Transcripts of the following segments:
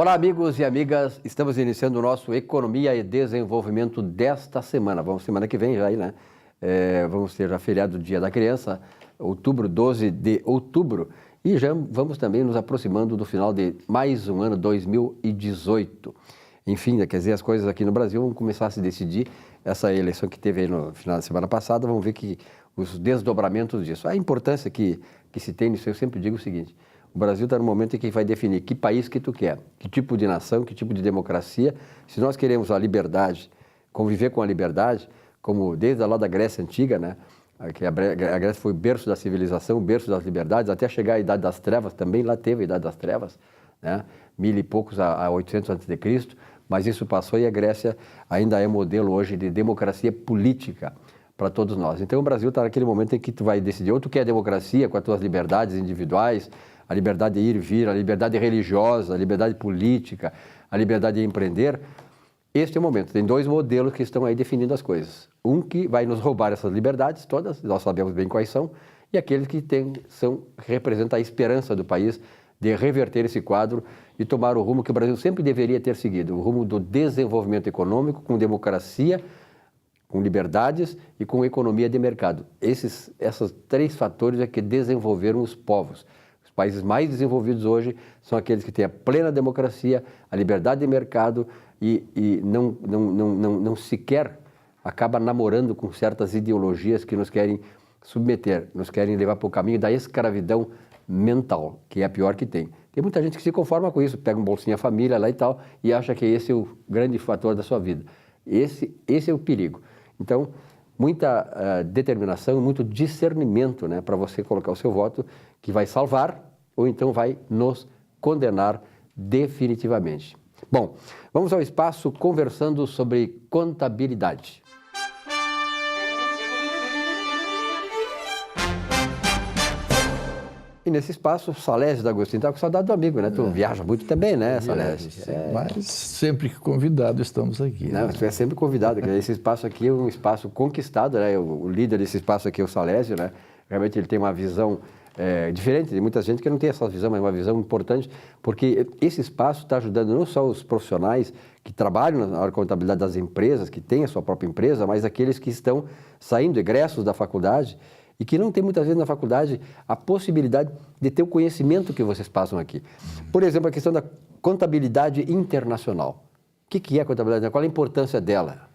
Olá, amigos e amigas. Estamos iniciando o nosso Economia e Desenvolvimento desta semana. Semana que vem já aí, né? Vamos ter já feriado do Dia da Criança, 12 de outubro. E já vamos também nos aproximando do final de mais um ano, 2018. Enfim, quer dizer, as coisas aqui no Brasil vão começar a se decidir. Essa eleição que teve aí no final da semana passada, vamos ver que os desdobramentos disso. A importância que se tem nisso, eu sempre digo o seguinte: o Brasil está no momento em que vai definir que país que tu quer, que tipo de nação, que tipo de democracia. Se nós queremos a liberdade, conviver com a liberdade, como desde lá da Grécia Antiga, né? Que a Grécia foi o berço da civilização, o berço das liberdades, até chegar à Idade das Trevas, também lá teve a Idade das Trevas, né? 1000 e poucos a 800 a.C., mas isso passou e a Grécia ainda é modelo hoje de democracia política para todos nós. Então o Brasil está naquele momento em que tu vai decidir, ou tu quer democracia com as tuas liberdades individuais, a liberdade de ir e vir, a liberdade religiosa, a liberdade política, a liberdade de empreender. Este é o momento. Tem dois modelos que estão aí definindo as coisas. Um que vai nos roubar essas liberdades todas, nós sabemos bem quais são, e aqueles que representam a esperança do país de reverter esse quadro e tomar o rumo que o Brasil sempre deveria ter seguido, o rumo do desenvolvimento econômico, com democracia, com liberdades e com economia de mercado. Esses três fatores é que desenvolveram os povos. Os países mais desenvolvidos hoje são aqueles que têm a plena democracia, a liberdade de mercado e não sequer acaba namorando com certas ideologias que nos querem submeter, nos querem levar para o caminho da escravidão mental, que é a pior que tem. Tem muita gente que se conforma com isso, pega um bolsinha família lá e tal, e acha que esse é o grande fator da sua vida. Esse é o perigo. Então, muita determinação, muito discernimento, né, para você colocar o seu voto, que vai salvar ou então vai nos condenar definitivamente. Bom, vamos ao espaço conversando sobre contabilidade. E nesse espaço, Salésio D'Agostinho está com saudade do amigo, né? Tu viaja muito também, né, Salésio? Mas sempre que convidado estamos aqui. Não, né? tu é sempre convidado. Esse espaço aqui é um espaço conquistado, né? O líder desse espaço aqui é o Salésio, né? Realmente ele tem uma visão diferente de muita gente que não tem essa visão, mas é uma visão importante, porque esse espaço está ajudando não só os profissionais que trabalham na área de contabilidade das empresas, que têm a sua própria empresa, mas aqueles que estão saindo egressos da faculdade e que não tem muitas vezes na faculdade a possibilidade de ter o conhecimento que vocês passam aqui. Por exemplo, a questão da contabilidade internacional. O que é a contabilidade internacional? Qual a importância dela?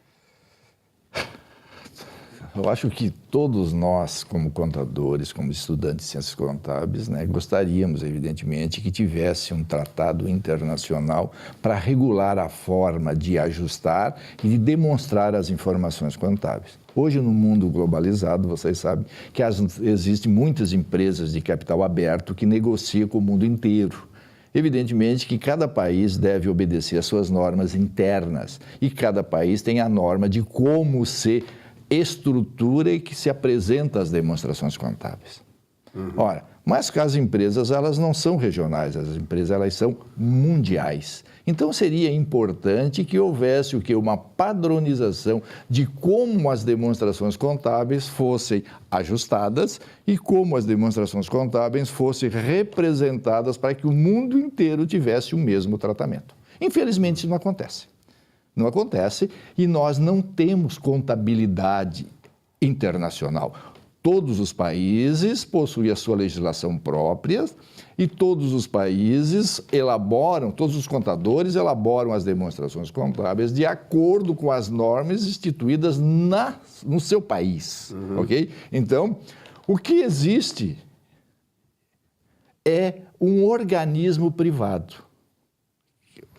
Eu acho que todos nós, como contadores, como estudantes de ciências contábeis, né, gostaríamos, evidentemente, que tivesse um tratado internacional para regular a forma de ajustar e de demonstrar as informações contábeis. Hoje, no mundo globalizado, vocês sabem que existem muitas empresas de capital aberto que negociam com o mundo inteiro. Evidentemente que cada país deve obedecer às suas normas internas e cada país tem a norma de como se estrutura e que se apresenta as demonstrações contábeis. Ora, mas que as empresas elas não são regionais, as empresas elas são mundiais. Então seria importante que houvesse uma padronização de como as demonstrações contábeis fossem ajustadas e como as demonstrações contábeis fossem representadas para que o mundo inteiro tivesse o mesmo tratamento. Infelizmente isso não acontece. Não acontece e nós não temos contabilidade internacional. Todos os países possuem a sua legislação própria e todos os países todos os contadores elaboram as demonstrações contábeis de acordo com as normas instituídas no seu país, ok? Então, o que existe é um organismo privado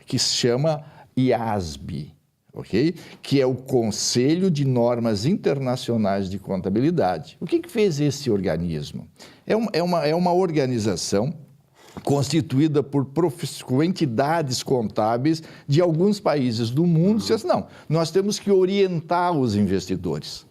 que se chama IASB, ok? Que é o Conselho de Normas Internacionais de Contabilidade. O que fez esse organismo? É uma organização constituída por entidades contábeis de alguns países do mundo. Não, nós temos que orientar os investidores.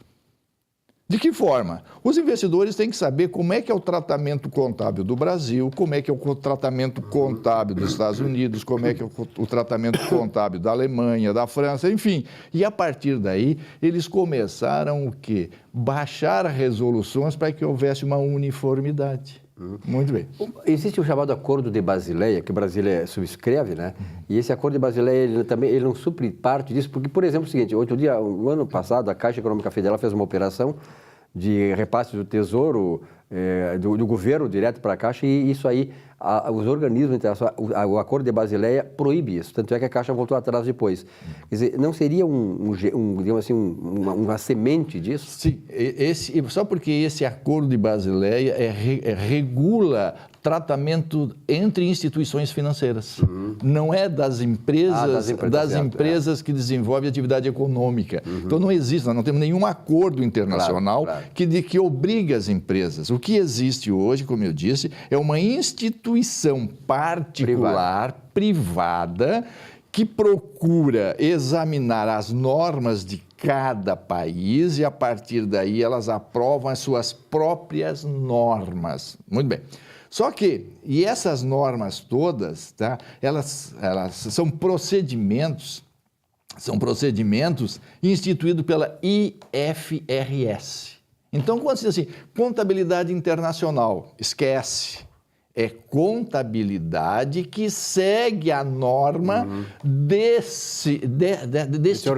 De que forma? Os investidores têm que saber como é que é o tratamento contábil do Brasil, como é que é o tratamento contábil dos Estados Unidos, como é que é o tratamento contábil da Alemanha, da França, enfim. E a partir daí, eles começaram o quê? Baixar resoluções para que houvesse uma uniformidade. Muito bem. Existe o chamado Acordo de Basileia, que o Brasília subscreve, né? E esse Acordo de Basileia, ele não supre parte disso, porque, por exemplo, é o seguinte, no ano passado, a Caixa Econômica Federal fez uma operação de repasse do Tesouro, do governo direto para a Caixa, e isso aí, os organismos internacionais, o Acordo de Basileia proíbe isso, tanto é que a Caixa voltou atrás depois. Quer dizer, não seria digamos assim, uma semente disso? Sim, só porque esse Acordo de Basileia regula tratamento entre instituições financeiras. Não é das empresas que desenvolvem atividade econômica. Então não existe, nós não temos nenhum acordo internacional que obriga as empresas. O que existe hoje, como eu disse, é uma instituição particular, privada, que procura examinar as normas de cada país e, a partir daí, elas aprovam as suas próprias normas. Muito bem. Só que, e essas normas todas, tá, elas são procedimentos instituídos pela IFRS. Então, quando se diz assim, contabilidade internacional, esquece. É contabilidade que segue a norma desse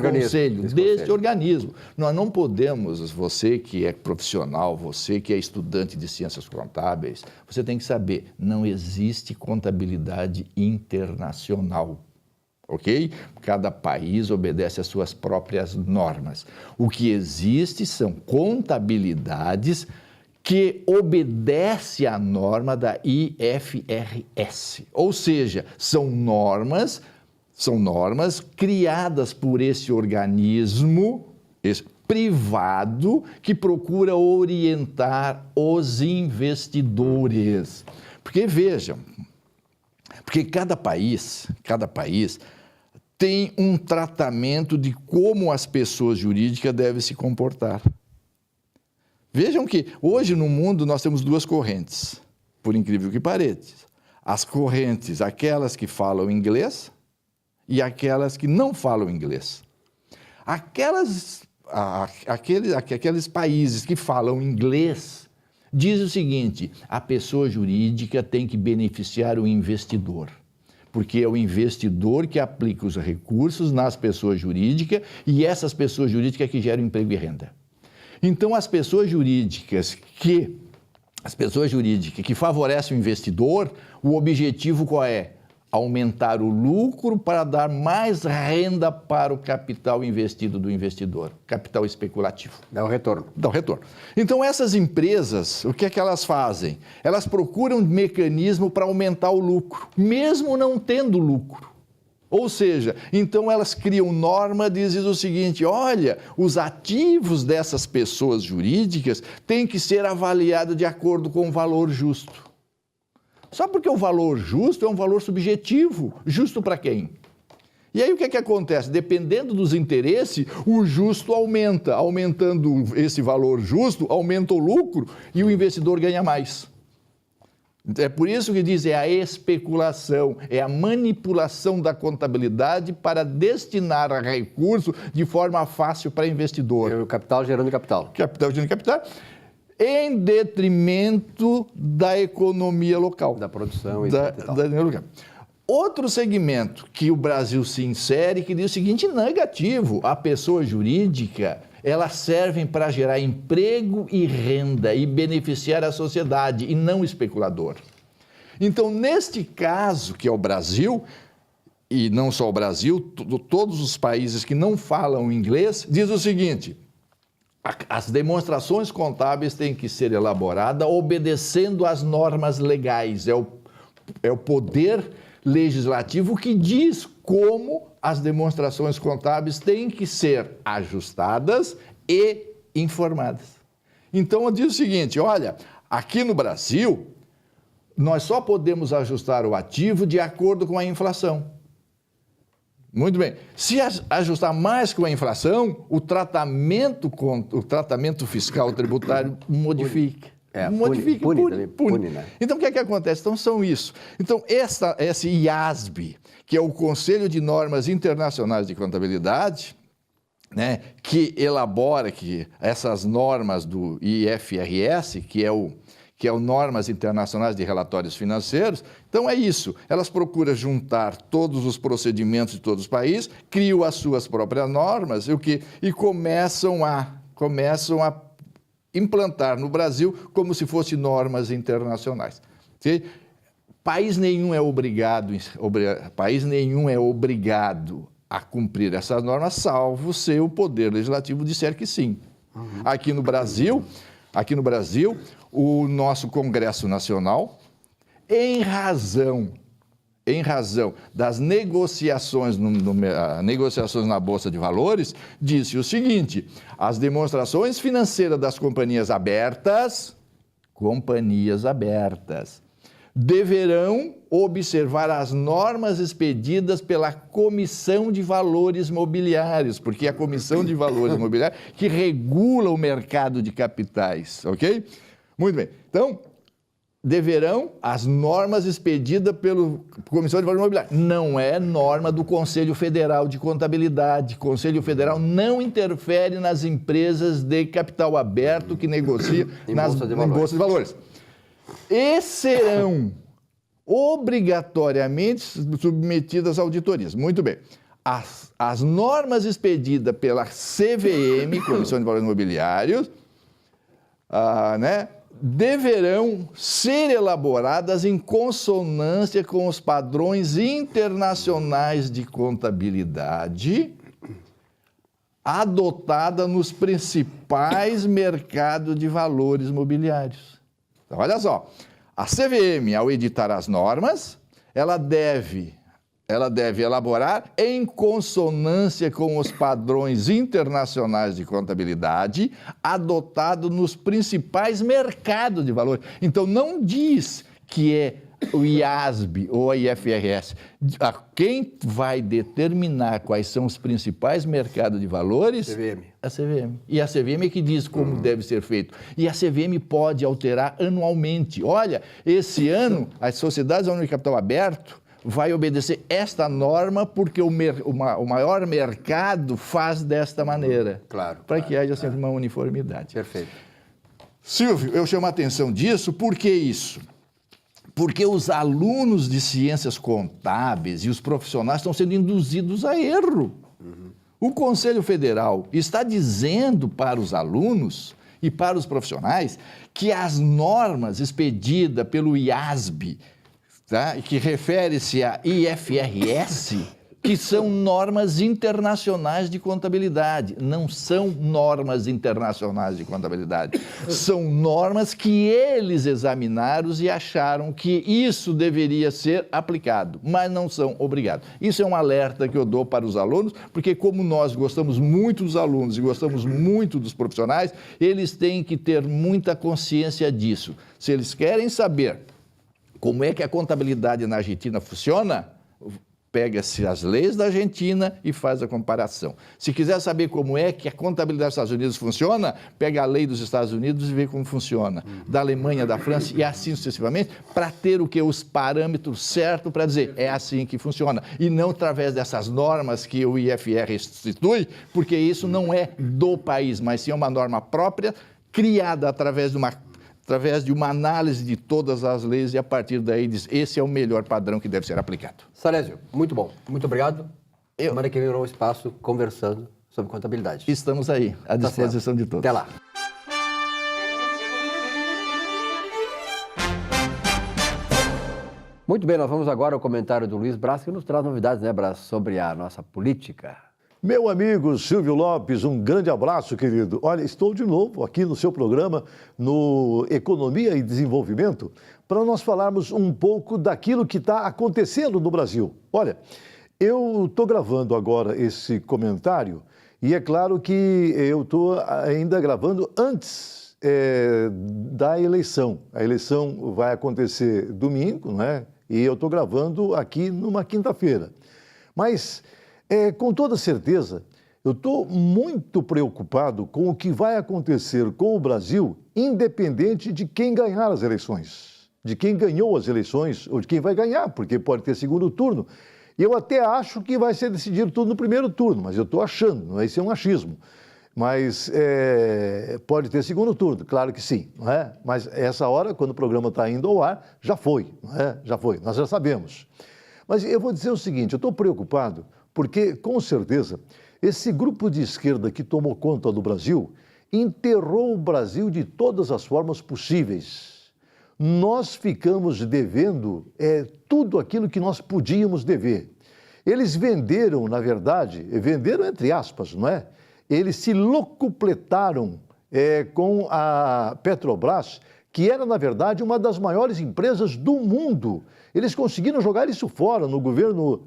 conselho, deste organismo. Nós não podemos, você que é profissional, você que é estudante de ciências contábeis, você tem que saber, não existe contabilidade internacional. Ok? Cada país obedece às suas próprias normas. O que existe são contabilidades que obedece à norma da IFRS. Ou seja, são normas criadas por esse organismo privado que procura orientar os investidores. Porque vejam, cada país tem um tratamento de como as pessoas jurídicas devem se comportar. Vejam que hoje no mundo nós temos duas correntes, por incrível que pareça. As correntes, aquelas que falam inglês e aquelas que não falam inglês. Aqueles países que falam inglês dizem o seguinte, a pessoa jurídica tem que beneficiar o investidor, porque é o investidor que aplica os recursos nas pessoas jurídicas e essas pessoas jurídicas que geram emprego e renda. Então, as pessoas jurídicas que favorecem o investidor, o objetivo qual é? Aumentar o lucro para dar mais renda para o capital investido do investidor, capital especulativo. Dá o retorno. Dá o retorno. Então, essas empresas, o que é que elas fazem? Elas procuram um mecanismo para aumentar o lucro, mesmo não tendo lucro. Ou seja, então elas criam norma, dizem o seguinte, olha, os ativos dessas pessoas jurídicas têm que ser avaliados de acordo com o valor justo. Só porque o valor justo é um valor subjetivo, justo para quem? E aí o que é que acontece? Dependendo dos interesses, o justo aumenta. Aumentando esse valor justo, aumenta o lucro e o investidor ganha mais. É por isso que diz, é a especulação, é a manipulação da contabilidade para destinar recurso de forma fácil para investidor. O capital gerando capital. Capital gerando capital, em detrimento da economia local. Da produção e da local. Outro segmento que o Brasil se insere, que diz o seguinte, negativo, a pessoa jurídica, elas servem para gerar emprego e renda e beneficiar a sociedade e não o especulador. Então, neste caso, que é o Brasil, e não só o Brasil, todos os países que não falam inglês, diz o seguinte, as demonstrações contábeis têm que ser elaboradas obedecendo às normas legais, é o poder legislativo que diz como as demonstrações contábeis têm que ser ajustadas e informadas. Então, diz o seguinte, olha, aqui no Brasil, nós só podemos ajustar o ativo de acordo com a inflação. Muito bem. Se ajustar mais com a inflação, o tratamento fiscal tributário modifica. Pune. Né? Então, o que é que acontece? Então, são isso. Então, esse IASB, que é o Conselho de Normas Internacionais de Contabilidade, né, que elabora essas normas do IFRS, que que é o Normas Internacionais de Relatórios Financeiros. Então é isso, elas procuram juntar todos os procedimentos de todos os países, criam as suas próprias normas e começam a implantar no Brasil como se fossem normas internacionais. Okay? País nenhum é obrigado a cumprir essas normas, salvo se o Poder Legislativo disser que sim. Uhum. Aqui no Brasil, o nosso Congresso Nacional, em razão das negociações, negociações na Bolsa de Valores, disse o seguinte: as demonstrações financeiras das companhias abertas, deverão observar as normas expedidas pela Comissão de Valores Mobiliários, porque é a Comissão de Valores Mobiliários que regula o mercado de capitais, ok? Muito bem. Então, deverão as normas expedidas pela Comissão de Valores Mobiliários. Não é norma do Conselho Federal de Contabilidade. O Conselho Federal não interfere nas empresas de capital aberto que negociam em Bolsa de Valores. E serão obrigatoriamente submetidas a auditorias. Muito bem. As normas expedidas pela CVM, Comissão de Valores Mobiliários, deverão ser elaboradas em consonância com os padrões internacionais de contabilidade adotada nos principais mercados de valores mobiliários. Então, olha só, a CVM, ao editar as normas, ela deve elaborar em consonância com os padrões internacionais de contabilidade adotados nos principais mercados de valores. Então, não diz que é o IASB ou a IFRS. Quem vai determinar quais são os principais mercados de valores? CVM. A CVM. E a CVM é que diz como deve ser feito. E a CVM pode alterar anualmente. Olha, esse ano, as sociedades de capital aberto vai obedecer esta norma porque o maior mercado faz desta maneira. Claro. Para que haja sempre uma uniformidade. Perfeito. Silvio, eu chamo a atenção disso, por que isso? Porque os alunos de ciências contábeis e os profissionais estão sendo induzidos a erro. Uhum. O Conselho Federal está dizendo para os alunos e para os profissionais que as normas expedidas pelo IASB, que refere-se a IFRS, que são normas internacionais de contabilidade. Não são normas internacionais de contabilidade. São normas que eles examinaram e acharam que isso deveria ser aplicado, mas não são obrigados. Isso é um alerta que eu dou para os alunos, porque como nós gostamos muito dos alunos e gostamos muito dos profissionais, eles têm que ter muita consciência disso. Se eles querem saber como é que a contabilidade na Argentina funciona, pega-se as leis da Argentina e faz a comparação. Se quiser saber como é que a contabilidade dos Estados Unidos funciona, pega a lei dos Estados Unidos e vê como funciona. Da Alemanha, da França e assim sucessivamente, para ter os parâmetros certos para dizer, é assim que funciona. E não através dessas normas que o IFR institui, porque isso não é do país, mas sim uma norma própria, criada através de uma análise de todas as leis e a partir daí diz, esse é o melhor padrão que deve ser aplicado. Salésio, muito bom. Muito obrigado. Semana que vem no espaço conversando sobre contabilidade. Estamos aí, à disposição de todos. Até lá. Muito bem, nós vamos agora ao comentário do Luiz Braz, que nos traz novidades, né, Braz, sobre a nossa política. Meu amigo Silvio Lopes, um grande abraço, querido. Olha, estou de novo aqui no seu programa, no Economia e Desenvolvimento, para nós falarmos um pouco daquilo que está acontecendo no Brasil. Olha, eu estou gravando agora esse comentário e é claro que eu estou ainda gravando antes da eleição. A eleição vai acontecer domingo, né? E eu estou gravando aqui numa quinta-feira. Mas com toda certeza, eu estou muito preocupado com o que vai acontecer com o Brasil, independente de quem ganhar as eleições, de quem ganhou as eleições ou de quem vai ganhar, porque pode ter segundo turno. Eu até acho que vai ser decidido tudo no primeiro turno, mas eu estou achando, não vai ser um achismo. Mas pode ter segundo turno, claro que sim, não é? Mas essa hora, quando o programa está indo ao ar, já foi, não é? Já foi, nós já sabemos. Mas eu vou dizer o seguinte, eu estou preocupado porque, com certeza, esse grupo de esquerda que tomou conta do Brasil enterrou o Brasil de todas as formas possíveis. Nós ficamos devendo tudo aquilo que nós podíamos dever. Eles venderam, na verdade, venderam entre aspas, não é? Eles se locupletaram com a Petrobras, que era, na verdade, uma das maiores empresas do mundo. Eles conseguiram jogar isso fora no governo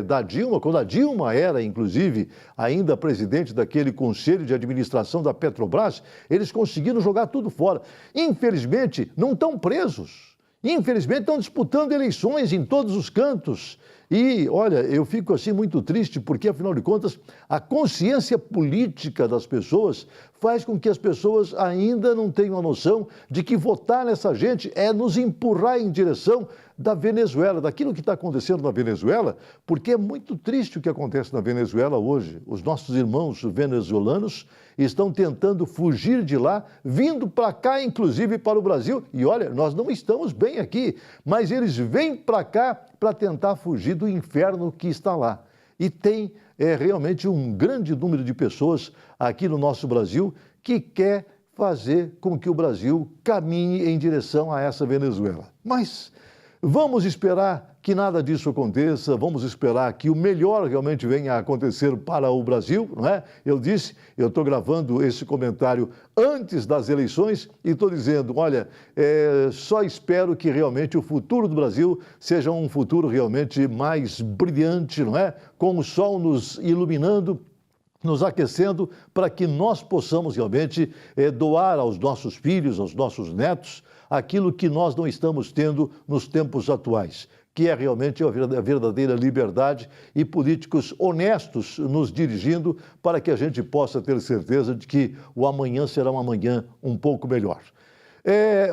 da Dilma, quando a Dilma era, inclusive, ainda presidente daquele conselho de administração da Petrobras, eles conseguiram jogar tudo fora. Infelizmente, não estão presos. Infelizmente, estão disputando eleições em todos os cantos. E, olha, eu fico assim muito triste porque, afinal de contas, a consciência política das pessoas faz com que as pessoas ainda não tenham a noção de que votar nessa gente é nos empurrar em direção da Venezuela, daquilo que está acontecendo na Venezuela, porque é muito triste o que acontece na Venezuela hoje. Os nossos irmãos venezuelanos estão tentando fugir de lá, vindo para cá, inclusive para o Brasil. E olha, nós não estamos bem aqui, mas eles vêm para cá para tentar fugir do inferno que está lá. E tem realmente um grande número de pessoas aqui no nosso Brasil que quer fazer com que o Brasil caminhe em direção a essa Venezuela. Mas vamos esperar que nada disso aconteça, vamos esperar que o melhor realmente venha a acontecer para o Brasil, não é? Eu estou gravando esse comentário antes das eleições e estou dizendo, olha, só espero que realmente o futuro do Brasil seja um futuro realmente mais brilhante, não é? Com o sol nos iluminando, nos aquecendo, para que nós possamos realmente doar aos nossos filhos, aos nossos netos, aquilo que nós não estamos tendo nos tempos atuais, que é realmente a verdadeira liberdade e políticos honestos nos dirigindo para que a gente possa ter certeza de que o amanhã será um amanhã um pouco melhor.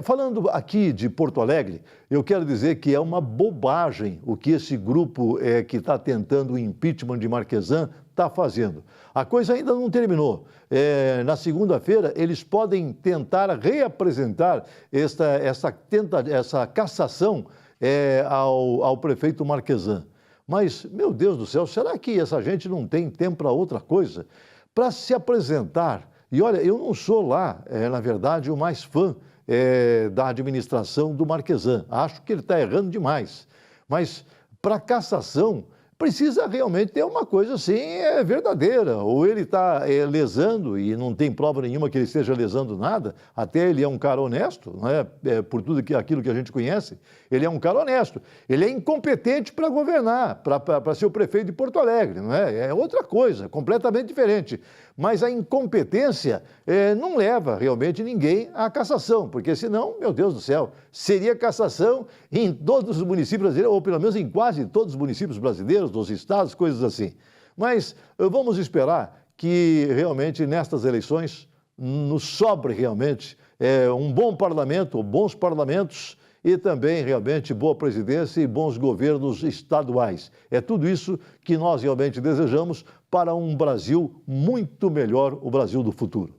Falando aqui de Porto Alegre, eu quero dizer que é uma bobagem o que esse grupo que está tentando o impeachment de Marquesan está fazendo. A coisa ainda não terminou. Na segunda-feira, eles podem tentar reapresentar essa cassação ao prefeito Marquesan. Mas, meu Deus do céu, será que essa gente não tem tempo para outra coisa? Para se apresentar. E olha, eu não sou lá, na verdade, o mais fã da administração do Marquesan. Acho que ele está errando demais. Mas, para cassação, precisa realmente ter uma coisa assim verdadeira. Ou ele está lesando, e não tem prova nenhuma que ele esteja lesando nada, até ele é um cara honesto, não é? Por tudo aquilo que a gente conhece, ele é um cara honesto. Ele é incompetente para governar, para ser o prefeito de Porto Alegre, não é? É outra coisa, completamente diferente. Mas a incompetência não leva realmente ninguém à cassação, porque senão, meu Deus do céu, seria cassação em todos os municípios brasileiros, ou pelo menos em quase todos os municípios brasileiros, dos estados, coisas assim. Mas vamos esperar que realmente nestas eleições nos sobre realmente um bom parlamento, bons parlamentos e também realmente boa presidência e bons governos estaduais. É tudo isso que nós realmente desejamos para um Brasil muito melhor, o Brasil do futuro.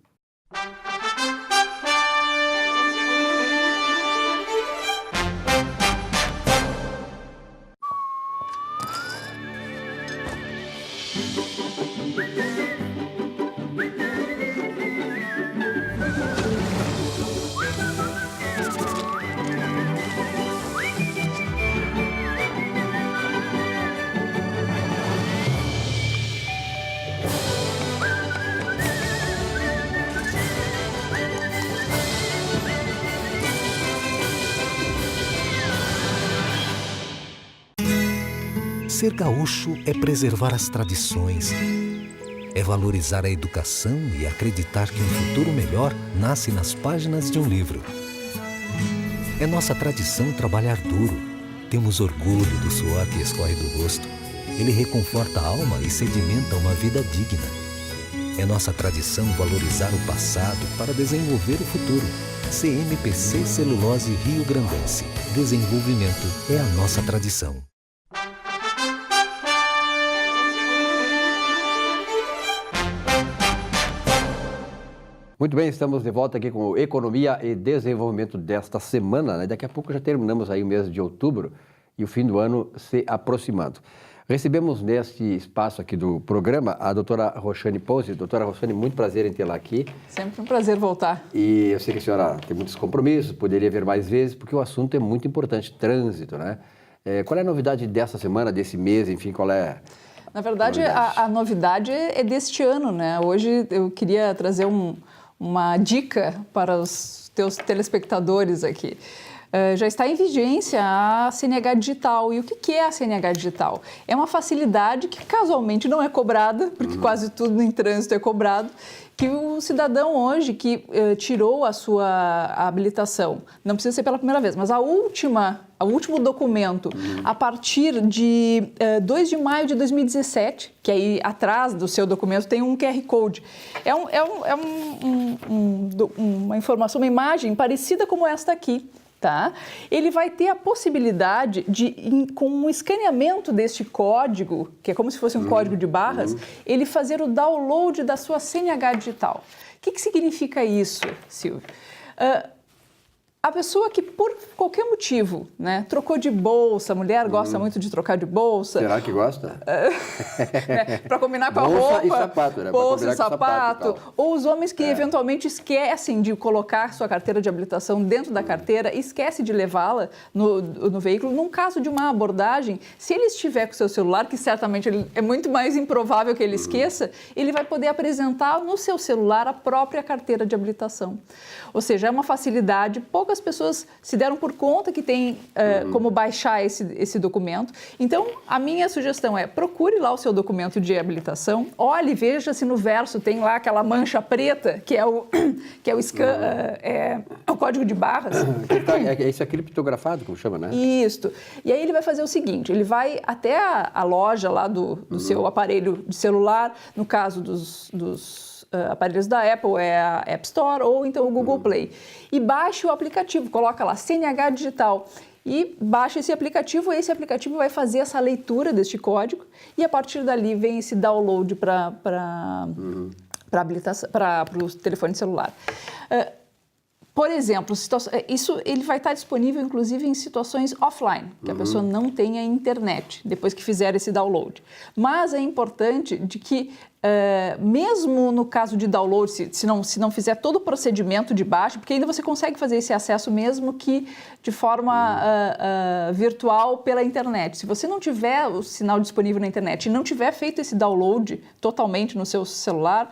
Ser gaúcho é preservar as tradições, é valorizar a educação e acreditar que um futuro melhor nasce nas páginas de um livro. É nossa tradição trabalhar duro. Temos orgulho do suor que escorre do rosto. Ele reconforta a alma e sedimenta uma vida digna. É nossa tradição valorizar o passado para desenvolver o futuro. CMPC Celulose Rio Grandense. Desenvolvimento é a nossa tradição. Muito bem, estamos de volta aqui com Economia e Desenvolvimento desta semana, né? Daqui a pouco já terminamos aí o mês de outubro e o fim do ano se aproximando. Recebemos neste espaço aqui do programa a doutora Roxane Pousi. Doutora Roxane, muito prazer em tê-la aqui. Sempre um prazer voltar. E eu sei que a senhora tem muitos compromissos, poderia vir mais vezes, porque o assunto é muito importante, trânsito, né? Qual é a novidade dessa semana, desse mês, enfim, qual é... Na verdade, a novidade é deste ano, né? Hoje eu queria trazer uma dica para os teus telespectadores aqui. Já está em vigência a CNH Digital. E o que é a CNH Digital? É uma facilidade que casualmente não é cobrada, porque quase tudo em trânsito é cobrado, que o cidadão hoje que tirou a sua habilitação, não precisa ser pela primeira vez, mas o último documento, a partir de 2 de maio de 2017, que aí atrás do seu documento tem um QR Code. Uma informação, uma imagem parecida como esta aqui. Tá? Ele vai ter a possibilidade de, com um escaneamento deste código, que é como se fosse um código de barras, ele fazer o download da sua CNH digital. O que significa isso, Silvio? A pessoa que, por qualquer motivo, né, trocou de bolsa, a mulher gosta muito de trocar de bolsa. Será que gosta? Para combinar com a bolsa roupa. E sapato, né? Bolsa e sapato. Ou os homens que eventualmente esquecem de colocar sua carteira de habilitação dentro da carteira, esquece de levá-la no veículo. Num caso de uma abordagem, se ele estiver com o seu celular, que certamente é muito mais improvável que ele esqueça, ele vai poder apresentar no seu celular a própria carteira de habilitação. Ou seja, é uma facilidade, poucas pessoas se deram por conta que tem como baixar esse documento. Então, a minha sugestão é procure lá o seu documento de habilitação, olhe e veja se no verso tem lá aquela mancha preta, que é o código de barras. Isso é criptografado, como chama, né? Isso. E aí ele vai fazer o seguinte, ele vai até a loja lá do seu aparelho de celular, no caso dos aparelhos da Apple é a App Store ou então o Google Play. E baixe o aplicativo, coloca lá CNH Digital e baixa esse aplicativo vai fazer essa leitura deste código e a partir dali vem esse download para o telefone celular. Por exemplo, isso ele vai estar disponível inclusive em situações offline, que a pessoa não tenha internet, depois que fizer esse download. Mas é importante de que, mesmo no caso de download, se não fizer todo o procedimento de baixa, porque ainda você consegue fazer esse acesso mesmo que de forma virtual pela internet. Se você não tiver o sinal disponível na internet e não tiver feito esse download totalmente no seu celular,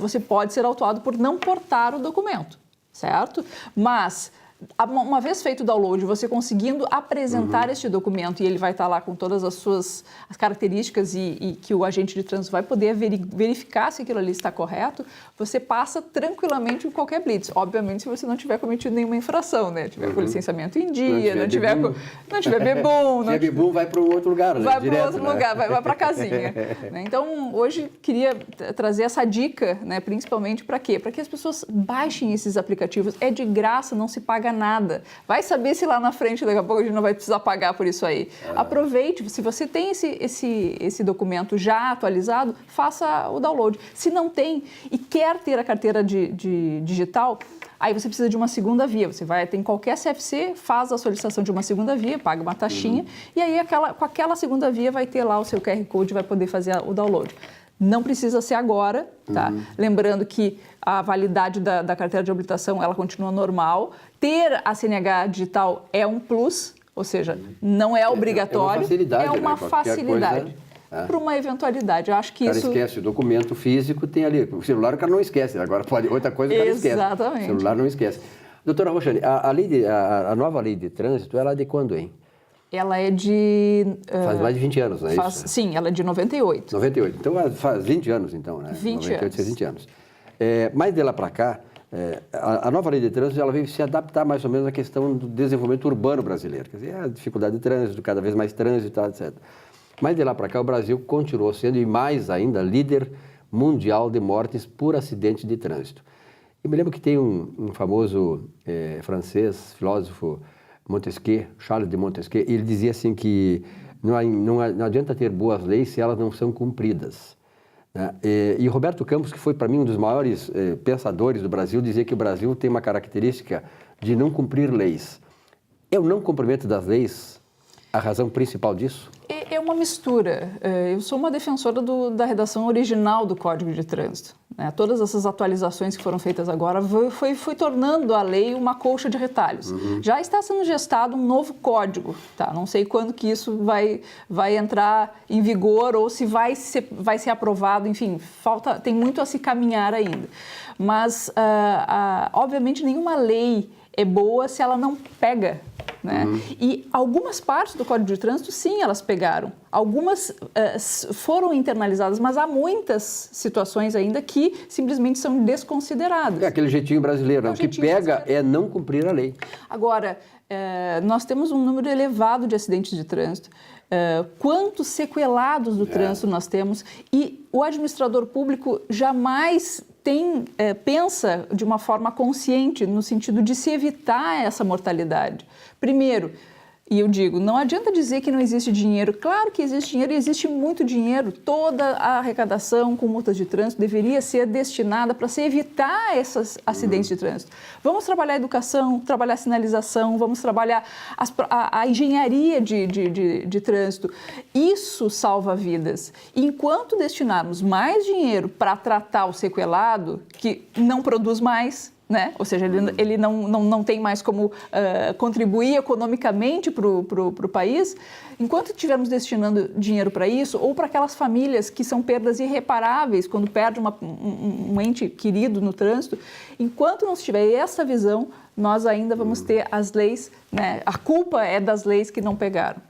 você pode ser autuado por não portar o documento. Certo? Mas, uma vez feito o download, você conseguindo apresentar este documento e ele vai estar lá com todas as características e que o agente de trânsito vai poder verificar se aquilo ali está correto, você passa tranquilamente em qualquer blitz. Obviamente, se você não tiver cometido nenhuma infração, né? Tiver com licenciamento em dia, não tiver bebum. Se tiver bebum, vai para um outro lugar, né? Vai para outro lugar, vai para a casinha. Então, hoje, queria trazer essa dica, né? Principalmente para quê? Para que as pessoas baixem esses aplicativos. É de graça, não se paga nada. Vai saber se lá na frente, daqui a pouco, a gente não vai precisar pagar por isso aí. Aproveite, se você tem esse documento já atualizado, faça o download. Se não tem e quer ter a carteira de digital, aí você precisa de uma segunda via. Você tem qualquer CFC, faz a solicitação de uma segunda via, paga uma taxinha, e aí com aquela segunda via vai ter lá o seu QR Code e vai poder fazer o download. Não precisa ser agora, tá? Lembrando que a validade da carteira de habilitação, ela continua normal. Ter a CNH digital é um plus, ou seja, não é obrigatório. É uma facilidade. Para uma eventualidade. Eu acho que o cara esquece, o documento físico tem ali. O celular o cara não esquece, agora pode outra coisa o cara esquece. Exatamente. O celular não esquece. Doutora Roxane, a nova lei de trânsito, ela é de quando, hein? Ela é de... faz mais de 20 anos, não é isso? Sim, ela é de 98. 98. Então, faz 20 anos, então, né? 20 anos. Mais de lá para cá, a nova lei de trânsito, ela veio se adaptar mais ou menos à questão do desenvolvimento urbano brasileiro. Quer dizer, a dificuldade de trânsito, cada vez mais trânsito, etc. Mas de lá para cá, o Brasil continuou sendo, e mais ainda, líder mundial de mortes por acidente de trânsito. Eu me lembro que tem um famoso francês, filósofo, Montesquieu, Charles de Montesquieu, ele dizia assim que não adianta ter boas leis se elas não são cumpridas. né? E Roberto Campos, que foi para mim um dos maiores pensadores do Brasil, dizia que o Brasil tem uma característica de não cumprir leis. É o não cumprimento das leis a razão principal disso? É uma mistura. Eu sou uma defensora da redação original do Código de Trânsito, né? Todas essas atualizações que foram feitas agora foi tornando a lei uma colcha de retalhos. Já está sendo gestado um novo código, tá? Não sei quando que isso vai entrar em vigor ou se vai ser aprovado, enfim, tem muito a se caminhar ainda. Mas, obviamente, nenhuma lei é boa se ela não pega, né? E algumas partes do Código de Trânsito, sim, elas pegaram. Algumas foram internalizadas, mas há muitas situações ainda que simplesmente são desconsideradas. É aquele jeitinho brasileiro, né? O que pega é não cumprir a lei. Agora, nós temos um número elevado de acidentes de trânsito. Quantos sequelados do trânsito nós temos? E o administrador público jamais pensa de uma forma consciente no sentido de se evitar essa mortalidade. Primeiro, e eu digo, não adianta dizer que não existe dinheiro. Claro que existe dinheiro e existe muito dinheiro. Toda a arrecadação com multas de trânsito deveria ser destinada para se evitar esses acidentes de trânsito. Vamos trabalhar a educação, trabalhar a sinalização, vamos trabalhar a engenharia de trânsito. Isso salva vidas. Enquanto destinarmos mais dinheiro para tratar o sequelado, que não produz mais, né? Ou seja, ele não tem mais como contribuir economicamente para o país. Enquanto estivermos destinando dinheiro para isso, ou para aquelas famílias que são perdas irreparáveis quando perde um ente querido no trânsito, enquanto não tiver essa visão, nós ainda vamos ter as leis, né? A culpa é das leis que não pegaram.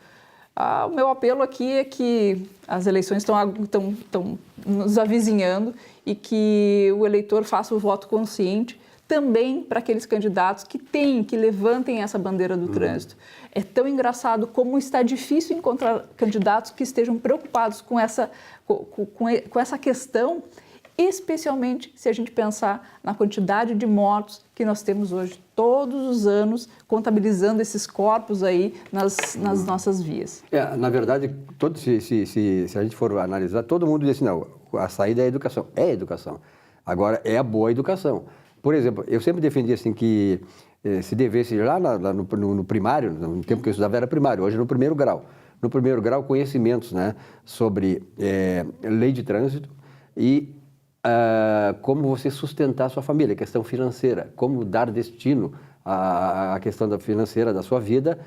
O meu apelo aqui é que as eleições estão nos avizinhando e que o eleitor faça o voto consciente, também para aqueles candidatos que levantem essa bandeira do trânsito. É tão engraçado como está difícil encontrar candidatos que estejam preocupados com essa questão, especialmente se a gente pensar na quantidade de mortos que nós temos hoje, todos os anos, contabilizando esses corpos aí nas nossas vias. Na verdade, se a gente for analisar, todo mundo diz assim, não, a saída é a educação. É a educação. Agora, é a boa educação. Por exemplo, eu sempre defendi assim que se devesse lá no primário, no tempo que eu estudava era primário, hoje é no primeiro grau. No primeiro grau, conhecimentos, né, sobre lei de trânsito e como você sustentar a sua família, questão financeira, como dar destino à questão financeira da sua vida,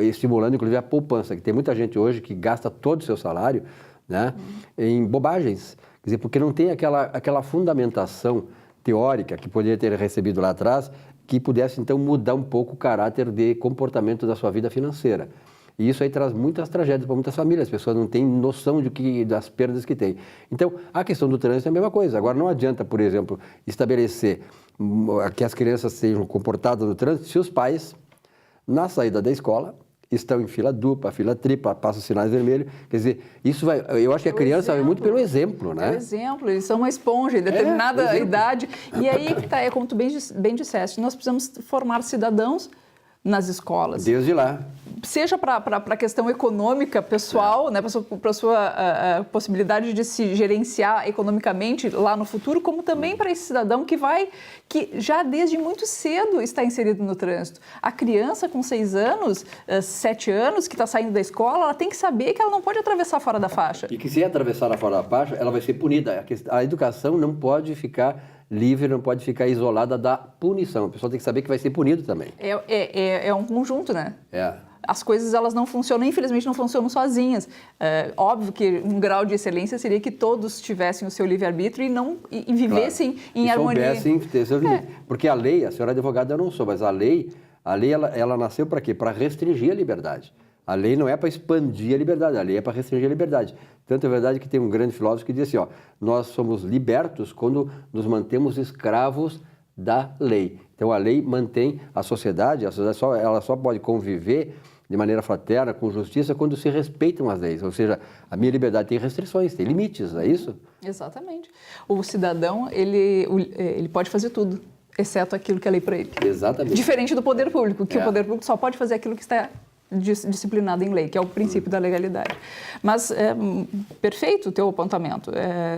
estimulando inclusive a poupança, que tem muita gente hoje que gasta todo o seu salário, né, em bobagens, quer dizer, porque não tem aquela fundamentação teórica que poderia ter recebido lá atrás, que pudesse então mudar um pouco o caráter de comportamento da sua vida financeira. E isso aí traz muitas tragédias para muitas famílias, as pessoas não têm noção das perdas que têm. Então, a questão do trânsito é a mesma coisa. Agora, não adianta, por exemplo, estabelecer que as crianças sejam comportadas no trânsito se os pais, na saída da escola, estão em fila dupla, fila tripla, passam sinais vermelhos. Quer dizer, isso vai... Eu acho que a criança vai muito pelo exemplo, né? É o exemplo, eles são uma esponja em determinada idade. E aí, como tu bem disseste, nós precisamos formar cidadãos nas escolas. Desde lá. Seja para a questão econômica pessoal, né, para a sua possibilidade de se gerenciar economicamente lá no futuro, como também para esse cidadão que já desde muito cedo está inserido no trânsito. A criança com 6 anos, 7 anos, que está saindo da escola, ela tem que saber que ela não pode atravessar fora da faixa. E que se atravessar fora da faixa, ela vai ser punida. A educação não pode ficar livre, não pode ficar isolada da punição. O pessoal tem que saber que vai ser punido também. É um conjunto, né? As coisas, elas não funcionam, infelizmente, não funcionam sozinhas. Óbvio que um grau de excelência seria que todos tivessem o seu livre-arbítrio e vivessem em harmonia. Soubessem ter seu limite. Porque a lei, a senhora é advogada, eu não sou, mas a lei ela nasceu para quê? Para restringir a liberdade. A lei não é para expandir a liberdade, a lei é para restringir a liberdade. Tanto é verdade que tem um grande filósofo que diz assim, nós somos libertos quando nos mantemos escravos da lei. Então a lei mantém a sociedade ela só pode conviver de maneira fraterna, com justiça, quando se respeitam as leis. Ou seja, a minha liberdade tem restrições, tem limites, não é isso? Exatamente. O cidadão, ele pode fazer tudo, exceto aquilo que é lei para ele. Exatamente. Diferente do poder público, que o poder público só pode fazer aquilo que está disciplinada em lei, que é o princípio da legalidade. Mas perfeito o teu apontamento.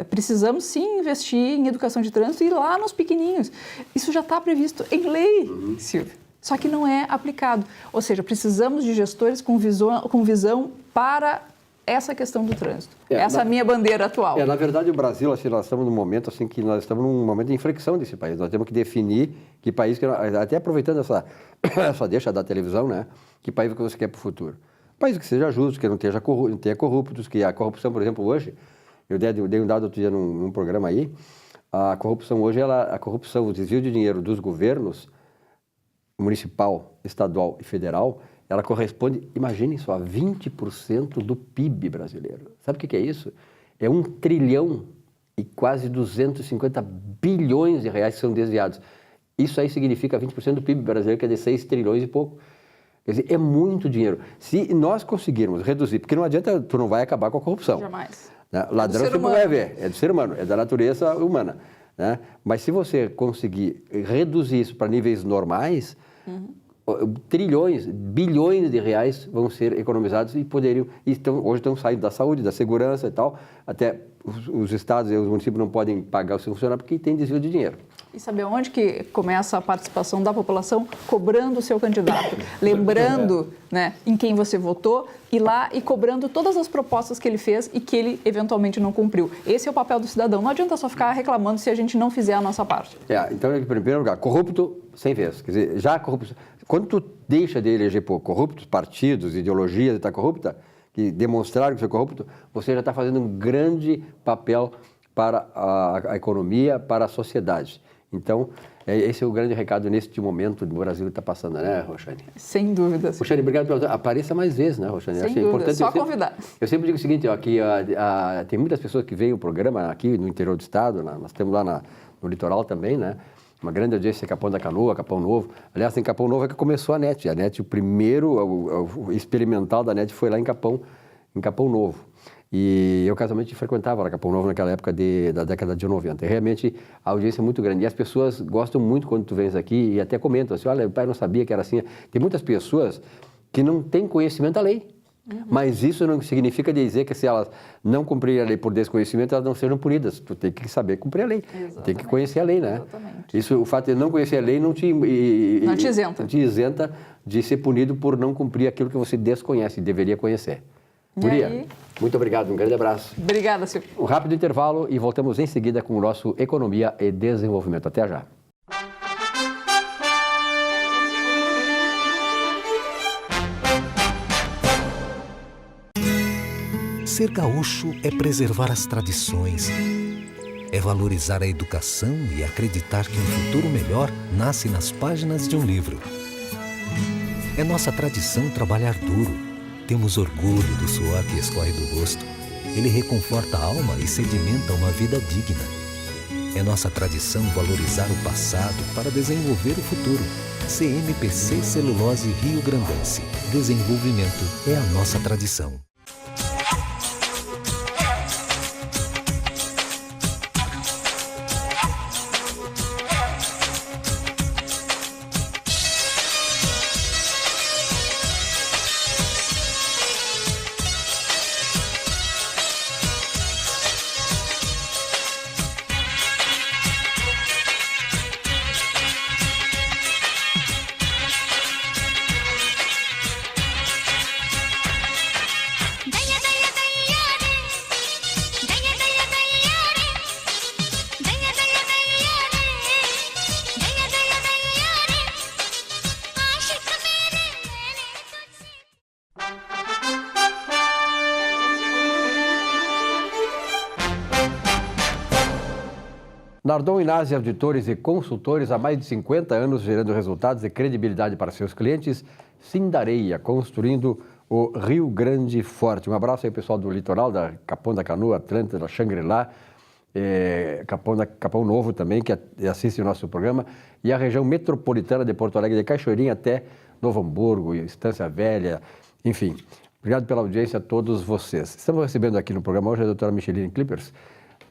Precisamos sim investir em educação de trânsito e ir lá nos pequenininhos. Isso já está previsto em lei, Silvio. Só que não é aplicado. Ou seja, precisamos de gestores com visão para essa questão do trânsito. Essa é a minha bandeira atual. Na verdade, o Brasil, assim, nós estamos num momento assim que nós estamos num momento de inflexão desse país. Nós temos que definir que país, até aproveitando essa deixa da televisão, né? Que país que você quer para o futuro. Um país que seja justo, que não tenha corruptos, que a corrupção, por exemplo, hoje, eu dei um dado outro dia num programa aí, a corrupção hoje, o desvio de dinheiro dos governos municipal, estadual e federal, ela corresponde, imaginem só, a 20% do PIB brasileiro. Sabe o que é isso? É 1 trilhão e quase 250 bilhões de reais que são desviados. Isso aí significa 20% do PIB brasileiro, que é de 6 trilhões e pouco. Quer dizer, é muito dinheiro. Se nós conseguirmos reduzir, porque não adianta, tu não vai acabar com a corrupção. Jamais. Né? Ladrão você não vai ver, é do ser humano, é da natureza humana. Né? Mas se você conseguir reduzir isso para níveis normais, trilhões, bilhões de reais vão ser economizados e hoje estão saindo da saúde, da segurança e tal. Até os estados e os municípios não podem pagar o seu funcionário porque tem desvio de dinheiro. E saber onde que começa a participação da população cobrando o seu candidato, lembrando né, em quem você votou, ir lá e cobrando todas as propostas que ele fez e que ele eventualmente não cumpriu. Esse é o papel do cidadão. Não adianta só ficar reclamando se a gente não fizer a nossa parte. Então, em primeiro lugar, corrupto, 100 vezes. Quer dizer, já corrupto. Quando tu deixa de eleger corruptos, partidos, ideologias e está corrupta, que demonstraram que você é corrupto, você já está fazendo um grande papel para a economia, para a sociedade. Então, esse é o grande recado neste momento que o Brasil está passando, né, Roxane? Sem dúvida. Roxane, obrigado pela... Apareça mais vezes, né, Roxane? Sem dúvida, só convidar. Eu sempre digo o seguinte, ó, que tem muitas pessoas que veem o programa aqui no interior do estado, nós temos lá no litoral também, né? Uma grande audiência em Capão da Canoa, Capão Novo. Aliás, em Capão Novo é que começou a NET. A NET, o primeiro o experimental da NET foi lá em Capão Novo. E eu casualmente frequentava lá Capão Novo naquela época da década de 90. E realmente a audiência é muito grande. E as pessoas gostam muito quando tu vens aqui e até comentam assim, olha, o pai não sabia que era assim. Tem muitas pessoas que não têm conhecimento da lei. Mas isso não significa dizer que se elas não cumprirem a lei por desconhecimento, elas não sejam punidas. Tu tem que saber cumprir a lei. Exatamente. Tem que conhecer a lei, né? Exatamente. Isso, o fato de não conhecer a lei não te isenta. Não te isenta de ser punido por não cumprir aquilo que você desconhece e deveria conhecer. Guria, muito obrigado, um grande abraço. Obrigada, Silvio. Um rápido intervalo e voltamos em seguida com o nosso Economia e Desenvolvimento. Até já. Ser gaúcho é preservar as tradições, é valorizar a educação e acreditar que um futuro melhor nasce nas páginas de um livro. É nossa tradição trabalhar duro. Temos orgulho do suor que escorre do rosto. Ele reconforta a alma e sedimenta uma vida digna. É nossa tradição valorizar o passado para desenvolver o futuro. CMPC Celulose Rio Grandense. Desenvolvimento é a nossa tradição. Nardon Inazzi Auditores e Consultores, há mais de 50 anos gerando resultados e credibilidade para seus clientes. Sindareia, construindo o Rio Grande Forte. Um abraço aí, pessoal do litoral, da Capão da Canoa, Atlântida, Xangri-Lá, Capão Novo também, que assiste o nosso programa, e a região metropolitana de Porto Alegre, de Cachoeirinha até Novo Hamburgo, Estância Velha, enfim. Obrigado pela audiência a todos vocês. Estamos recebendo aqui no programa hoje a doutora Micheline Clippers,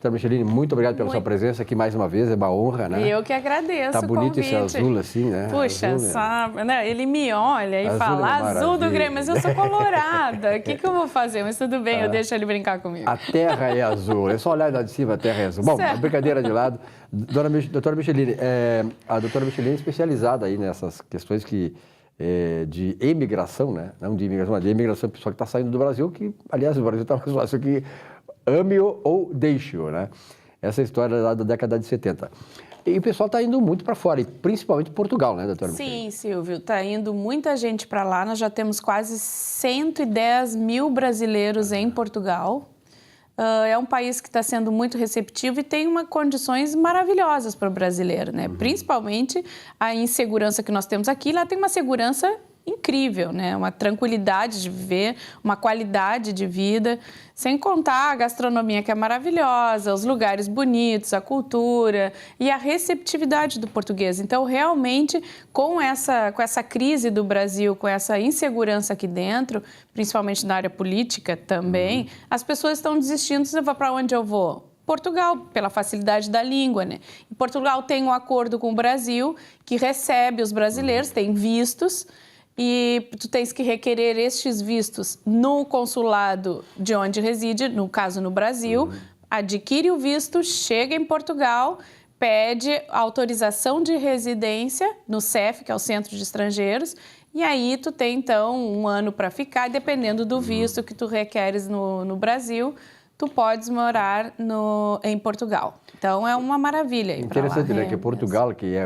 Doutora Micheline, muito obrigado pela sua presença aqui mais uma vez, é uma honra, né? Eu que agradeço. Tá bonito o esse azul assim, né? Puxa, azul, sabe, né? Ele me olha e azul fala, é uma azul do maravilha. Grêmio, mas eu sou colorada, o que eu vou fazer? Mas tudo bem, eu deixo ele brincar comigo. A terra é azul, é só olhar lá de cima, a terra é azul. Bom, Certo. brincadeira de lado. Doutora Micheline, a doutora Micheline é especializada aí nessas questões de emigração, né? Não de imigração, mas de emigração, pessoal que está saindo do Brasil, que, aliás, o Brasil está mais fácil que ame-o ou deixe-o, né? Essa história lá da década de 70. E o pessoal está indo muito para fora, e principalmente Portugal, né, doutora Micheline? Sim, Silvio, está indo muita gente para lá. Nós já temos quase 110 mil brasileiros em Portugal. É um país que está sendo muito receptivo e tem condições maravilhosas para o brasileiro, né? Principalmente a insegurança que nós temos aqui. Lá tem uma segurança incrível, né? Uma tranquilidade de viver, uma qualidade de vida, sem contar a gastronomia que é maravilhosa, os lugares bonitos, a cultura e a receptividade do português. Então, realmente, com essa crise do Brasil, com essa insegurança aqui dentro, principalmente na área política também, as pessoas estão desistindo. Para onde eu vou? Portugal, pela facilidade da língua, né? E Portugal tem um acordo com o Brasil que recebe os brasileiros, tem vistos, e tu tens que requerer estes vistos no consulado de onde reside, no caso no Brasil, adquire o visto, chega em Portugal, pede autorização de residência no CEF, que é o Centro de Estrangeiros, e aí tu tem então um ano para ficar, e dependendo do visto que tu requeres no Brasil, tu podes morar em Portugal. Então, é uma maravilha ir para lá. Interessante, né? Que Portugal, que é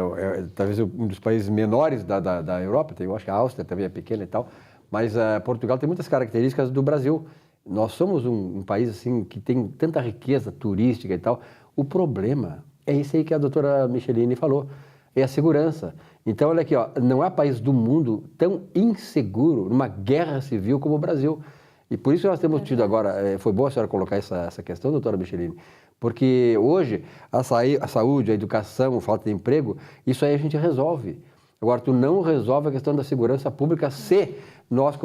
talvez um dos países menores da Europa, eu acho que a Áustria também é pequena e tal, mas Portugal tem muitas características do Brasil. Nós somos um país assim que tem tanta riqueza turística e tal. O problema é isso aí que a doutora Micheline falou, é a segurança. Então, olha aqui, ó, não há país do mundo tão inseguro numa guerra civil como o Brasil. E por isso nós temos tido agora, foi bom a senhora colocar essa questão, doutora Micheline, porque hoje a saúde, a educação, a falta de emprego, isso aí a gente resolve. Agora, tu não resolve a questão da segurança pública se nós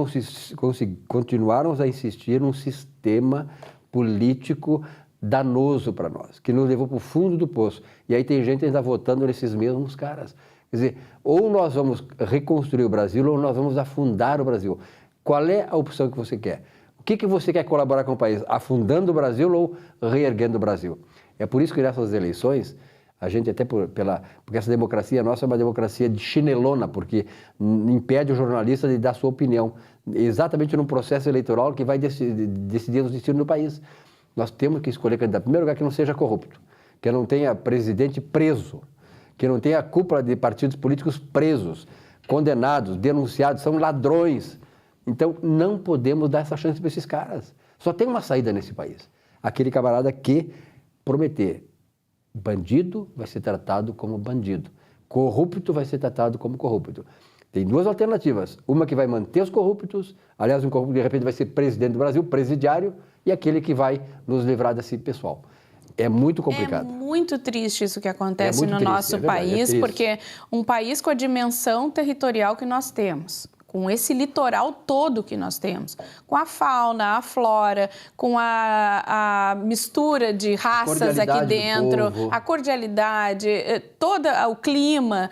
continuarmos a insistir num sistema político danoso para nós, que nos levou para o fundo do poço. E aí tem gente ainda votando nesses mesmos caras. Quer dizer, ou nós vamos reconstruir o Brasil ou nós vamos afundar o Brasil. Qual é a opção que você quer? O que você quer colaborar com o país? Afundando o Brasil ou reerguendo o Brasil? É por isso que nessas eleições, a gente até porque essa democracia nossa é uma democracia de chinelona, porque impede o jornalista de dar sua opinião, exatamente num processo eleitoral que vai decidir os destinos do país. Nós temos que escolher candidato, em primeiro lugar, que não seja corrupto, que não tenha presidente preso, que não tenha cúpula de partidos políticos presos, condenados, denunciados, são ladrões. Então, não podemos dar essa chance para esses caras. Só tem uma saída nesse país. Aquele camarada que prometer bandido vai ser tratado como bandido. Corrupto vai ser tratado como corrupto. Tem duas alternativas. Uma que vai manter os corruptos, aliás, um corrupto de repente vai ser presidente do Brasil, presidiário, e aquele que vai nos livrar desse pessoal. É muito complicado. É muito triste isso que acontece no triste, nosso verdade, país, porque um país com a dimensão territorial que nós temos, com esse litoral todo que nós temos, com a fauna, a flora, com a mistura de raças aqui dentro, a cordialidade, todo o clima,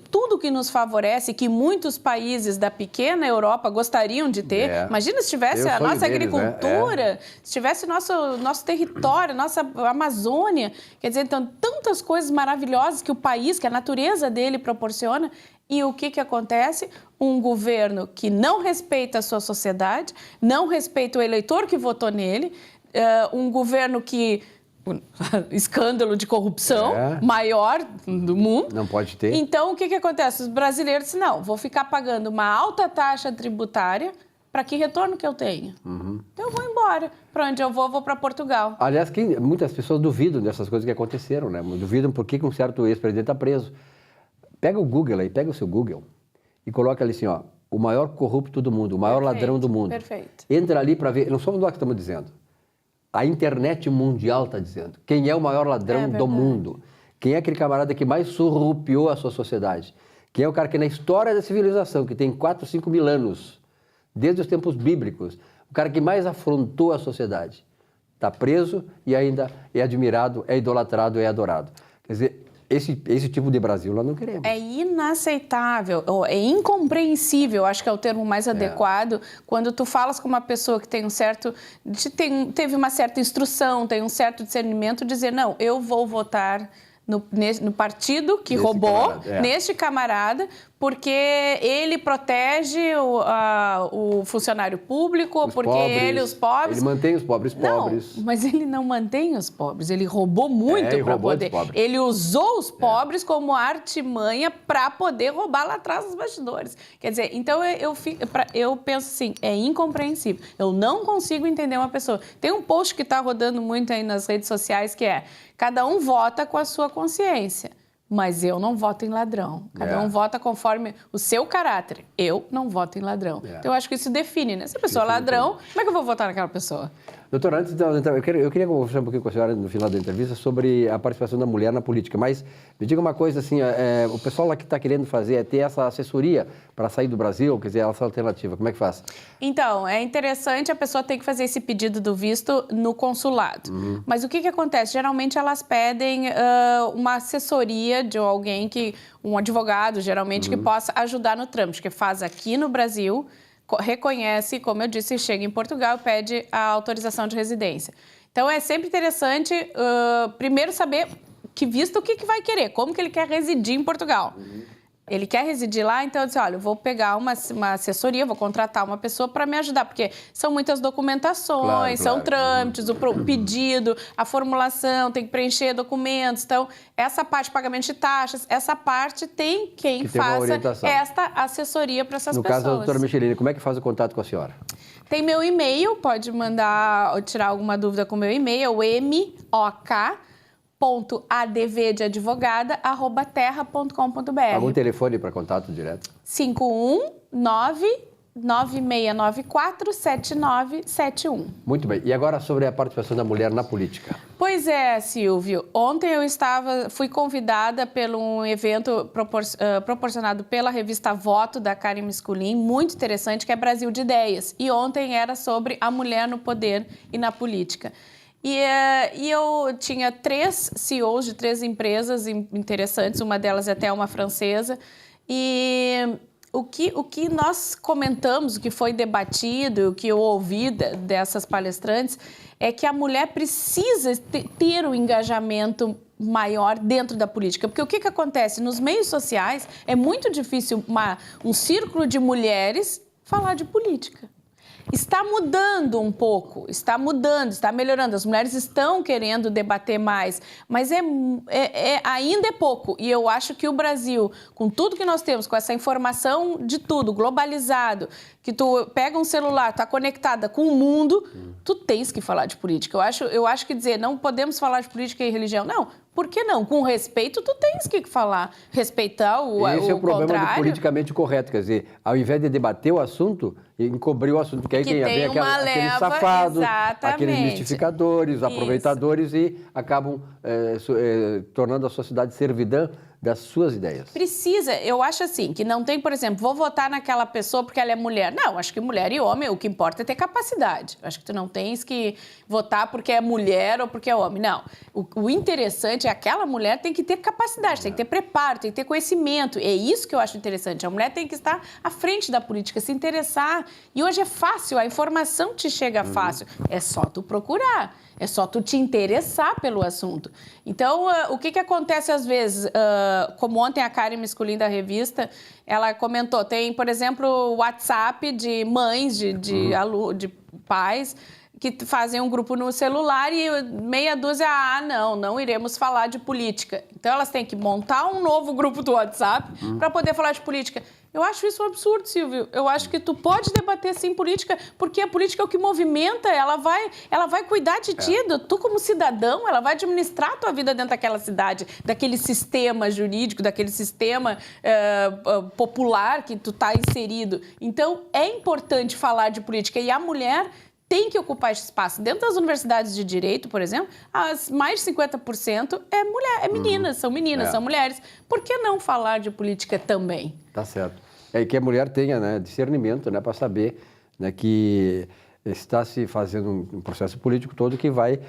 tudo que nos favorece, que muitos países da pequena Europa gostariam de ter. Imagina se tivesse a nossa agricultura, se tivesse o nosso território, nossa Amazônia. Quer dizer, então, tantas coisas maravilhosas que o país, que a natureza dele proporciona. E o que acontece? Um governo que não respeita a sua sociedade, não respeita o eleitor que votou nele, um governo que... escândalo de corrupção maior do mundo. Não pode ter. Então, o que acontece? Os brasileiros dizem, não, vou ficar pagando uma alta taxa tributária para que retorno que eu tenho? Então, eu vou embora. Para onde eu vou para Portugal. Aliás, muitas pessoas duvidam dessas coisas que aconteceram, né? Duvidam por que um certo ex-presidente está preso. Pega o Google aí, pega o seu Google e coloca ali assim, ó, o maior corrupto do mundo, o maior ladrão do mundo. Perfeito. Entra ali para ver, não somos nós que estamos dizendo. A internet mundial está dizendo quem é o maior ladrão do mundo. Quem é aquele camarada que mais surrupiou a sua sociedade. Quem é o cara que na história da civilização, que tem 4, 5 mil anos, desde os tempos bíblicos, o cara que mais afrontou a sociedade. está preso e ainda é admirado, é idolatrado, é adorado. Quer dizer, esse tipo de Brasil nós não queremos. É inaceitável, é incompreensível, acho que é o termo mais adequado, quando tu falas com uma pessoa que tem teve uma certa instrução, tem um certo discernimento, dizer, não, eu vou votar no partido que roubou, neste camarada, porque ele protege o funcionário público, os pobres... Ele mantém os pobres pobres. Não, mas ele não mantém os pobres, ele roubou muito para poder. Ele usou os pobres como artimanha para poder roubar lá atrás dos bastidores. Quer dizer, então eu penso assim, é incompreensível. Eu não consigo entender uma pessoa. Tem um post que está rodando muito aí nas redes sociais que é: cada um vota com a sua consciência, mas eu não voto em ladrão. Cada um vota conforme o seu caráter. Eu não voto em ladrão. Então, eu acho que isso define, né? Se a pessoa é ladrão, como é que eu vou votar naquela pessoa? Doutora, antes de eu queria conversar um pouquinho com a senhora no final da entrevista sobre a participação da mulher na política, mas me diga uma coisa, assim, o pessoal lá que está querendo fazer é ter essa assessoria para sair do Brasil, quer dizer, essa alternativa, como é que faz? Então, é interessante, a pessoa tem que fazer esse pedido do visto no consulado. Mas o que acontece? Geralmente elas pedem uma assessoria de alguém um advogado, geralmente, que possa ajudar no trâmite, que faz aqui no Brasil, reconhece, como eu disse, chega em Portugal e pede a autorização de residência. Então, é sempre interessante, primeiro, saber que visto o que vai querer, como que ele quer residir em Portugal. Ele quer residir lá, então eu disse, olha, eu vou pegar uma assessoria, vou contratar uma pessoa para me ajudar, porque são muitas documentações, são trâmites, o pedido, a formulação, tem que preencher documentos. Então, essa parte de pagamento de taxas, essa parte tem quem faça esta assessoria para essas pessoas. No caso da doutora Micheline, como é que faz o contato com a senhora? Tem meu e-mail, pode mandar ou tirar alguma dúvida com o meu e-mail, é o MOK.advdeadvogada@terra.com.br. Algum telefone para contato direto? 519-9694-7971. Muito bem. E agora sobre a participação da mulher na política? Pois é, Silvio. Ontem fui convidada por um evento proporcionado pela revista Voto, da Karen Misculin, muito interessante, que é Brasil de Ideias. E ontem era sobre a mulher no poder e na política. E eu tinha 3 CEOs de 3 empresas interessantes, uma delas é até uma francesa, e o que nós comentamos, o que foi debatido, o que eu ouvi dessas palestrantes, é que a mulher precisa ter um engajamento maior dentro da política. Porque o que acontece? Nos meios sociais é muito difícil um círculo de mulheres falar de política. Está mudando um pouco, está melhorando. As mulheres estão querendo debater mais, mas ainda é pouco. E eu acho que o Brasil, com tudo que nós temos, com essa informação de tudo, globalizado, que tu pega um celular, está conectada com o mundo, tu tens que falar de política. Eu acho que dizer, não podemos falar de política e religião, não. Por que não? Com respeito, tu tens que falar, respeitar o contrário. Esse é o problema do politicamente correto, quer dizer, ao invés de debater o assunto, encobrir o assunto, porque aí tem aqueles safados, exatamente. Aqueles mistificadores, aproveitadores e acabam tornando a sociedade servidã das suas ideias. Precisa, eu acho assim, que não tem, por exemplo, vou votar naquela pessoa porque ela é mulher. Não, acho que mulher e homem, o que importa é ter capacidade. Acho que tu não tens que votar porque é mulher ou porque é homem. Não, o interessante é aquela mulher tem que ter capacidade, tem que ter preparo, tem que ter conhecimento. É isso que eu acho interessante. A mulher tem que estar à frente da política, se interessar. E hoje é fácil, a informação te chega fácil. É só tu procurar. É só tu te interessar pelo assunto. Então, o que acontece às vezes? Como ontem a Karen Misculin da revista, ela comentou, tem, por exemplo, o WhatsApp de mães, de pais, que fazem um grupo no celular e meia dúzia, não iremos falar de política. Então, elas têm que montar um novo grupo do WhatsApp para poder falar de política. Eu acho isso um absurdo, Silvio. Eu acho que tu pode debater, sim, política, porque a política é o que movimenta, ela vai cuidar de ti, tu como cidadão, ela vai administrar a tua vida dentro daquela cidade, daquele sistema jurídico, daquele sistema popular que tu tá inserido. Então, é importante falar de política e a mulher tem que ocupar esse espaço. Dentro das universidades de direito, por exemplo, mais de 50% é meninas, são mulheres. Por que não falar de política também? Tá certo. É que a mulher tenha, né, discernimento, né, para saber, né, que está se fazendo um processo político todo que vai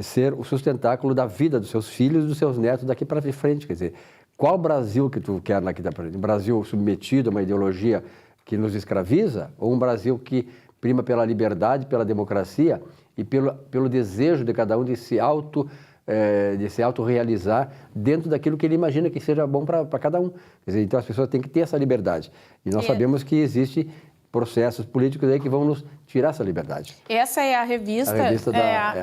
ser o sustentáculo da vida dos seus filhos e dos seus netos daqui para frente. Quer dizer, qual Brasil que tu quer daqui para frente? Um Brasil submetido a uma ideologia que nos escraviza ou um Brasil que prima pela liberdade, pela democracia e pelo desejo de cada um de se autorrealizar dentro daquilo que ele imagina que seja bom para cada um? Quer dizer, então as pessoas têm que ter essa liberdade. E nós sabemos que existe processos políticos aí que vão nos tirar essa liberdade. Essa é a revista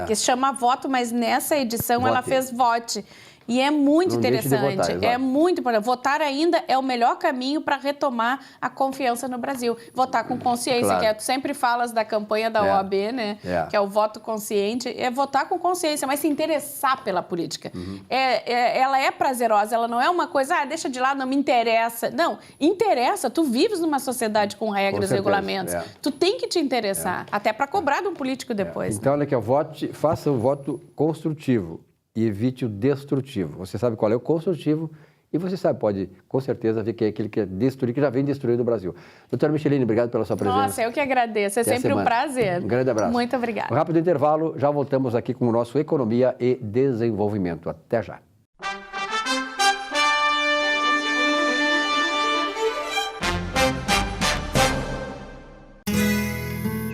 que se chama Voto, mas nessa edição ela fez Vote. E é muito interessante, votar, é muito importante. Votar ainda é o melhor caminho para retomar a confiança no Brasil. Votar com consciência, claro. que tu sempre falas da campanha da OAB, né? Que é o voto consciente. É votar com consciência, mas se interessar pela política. Ela é prazerosa, ela não é uma coisa, deixa de lado, não me interessa. Não, interessa. Tu vives numa sociedade com regras, regulamentos. Tu tem que te interessar, até para cobrar de um político depois. Então, olha aqui, faça o voto construtivo e evite o destrutivo. Você sabe qual é o construtivo e você sabe, pode com certeza ver que é aquele que é destruir, que já vem destruindo o Brasil. Doutora Michelini, obrigado pela sua presença. Nossa, eu que agradeço. É sempre um prazer. Um grande abraço. Muito obrigada. Um rápido intervalo, já voltamos aqui com o nosso Economia e Desenvolvimento. Até já.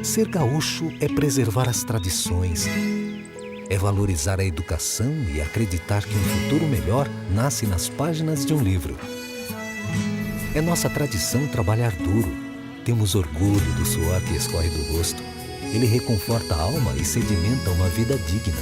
Ser gaúcho é preservar as tradições, é valorizar a educação e acreditar que um futuro melhor nasce nas páginas de um livro. É nossa tradição trabalhar duro. Temos orgulho do suor que escorre do rosto. Ele reconforta a alma e sedimenta uma vida digna.